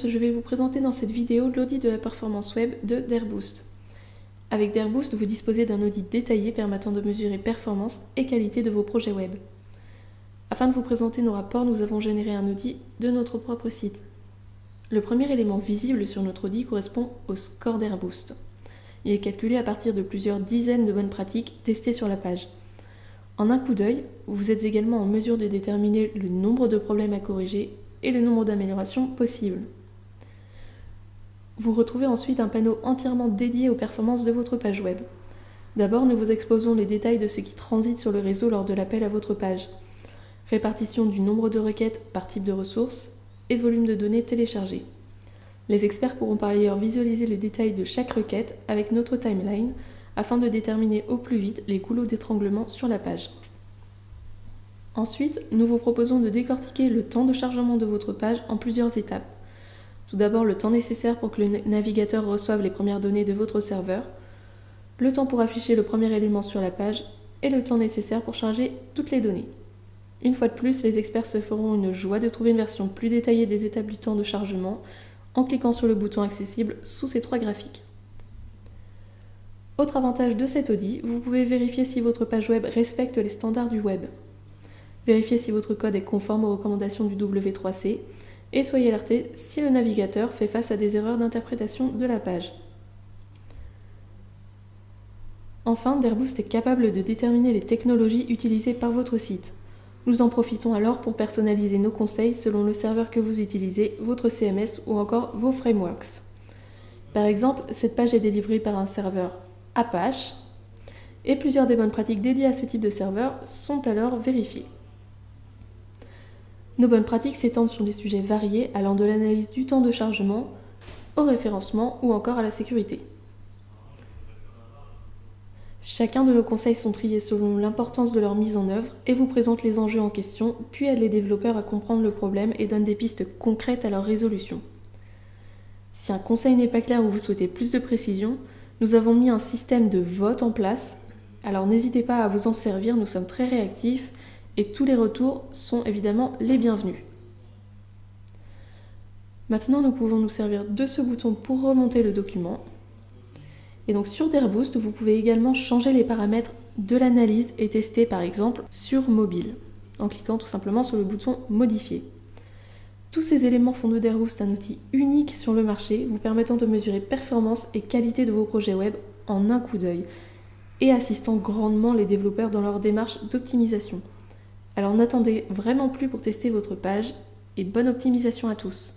tous, je vais vous présenter dans cette vidéo l'audit de la performance web de DairBoost. Avec DairBoost, vous disposez d'un audit détaillé permettant de mesurer performance et qualité de vos projets web. Afin de vous présenter nos rapports, nous avons généré un audit de notre propre site. Le premier élément visible sur notre audit correspond au score DairBoost. Il est calculé à partir de plusieurs dizaines de bonnes pratiques testées sur la page. En un coup d'œil, vous êtes également en mesure de déterminer le nombre de problèmes à corriger et le nombre d'améliorations possibles. Vous retrouvez ensuite un panneau entièrement dédié aux performances de votre page web. D'abord, nous vous exposons les détails de ce qui transite sur le réseau lors de l'appel à votre page. Répartition du nombre de requêtes par type de ressources et volume de données téléchargées. Les experts pourront par ailleurs visualiser le détail de chaque requête avec notre timeline afin de déterminer au plus vite les goulots d'étranglement sur la page. Ensuite, nous vous proposons de décortiquer le temps de chargement de votre page en plusieurs étapes. Tout d'abord, le temps nécessaire pour que le navigateur reçoive les premières données de votre serveur, le temps pour afficher le premier élément sur la page et le temps nécessaire pour charger toutes les données. Une fois de plus, les experts se feront une joie de trouver une version plus détaillée des étapes du temps de chargement en cliquant sur le bouton accessible sous ces trois graphiques. Autre avantage de cet audit, vous pouvez vérifier si votre page web respecte les standards du web. Vérifiez si votre code est conforme aux recommandations du W3C et soyez alerté si le navigateur fait face à des erreurs d'interprétation de la page. Enfin, DairBoost est capable de déterminer les technologies utilisées par votre site. Nous en profitons alors pour personnaliser nos conseils selon le serveur que vous utilisez, votre CMS ou encore vos frameworks. Par exemple, cette page est délivrée par un serveur Apache et plusieurs des bonnes pratiques dédiées à ce type de serveur sont alors vérifiées. Nos bonnes pratiques s'étendent sur des sujets variés allant de l'analyse du temps de chargement au référencement ou encore à la sécurité. Chacun de nos conseils sont triés selon l'importance de leur mise en œuvre et vous présentent les enjeux en question, puis aident les développeurs à comprendre le problème et donnent des pistes concrètes à leur résolution. Si un conseil n'est pas clair ou vous souhaitez plus de précision, nous avons mis un système de vote en place, alors n'hésitez pas à vous en servir, nous sommes très réactifs et tous les retours sont évidemment les bienvenus. Maintenant, nous pouvons nous servir de ce bouton pour remonter le document. Et donc sur DairBoost, vous pouvez également changer les paramètres de l'analyse et tester par exemple sur mobile, en cliquant tout simplement sur le bouton modifier. Tous ces éléments font de DairBoost un outil unique sur le marché, vous permettant de mesurer performance et qualité de vos projets web en un coup d'œil, et assistant grandement les développeurs dans leur démarche d'optimisation. Alors n'attendez vraiment plus pour tester votre page, et bonne optimisation à tous!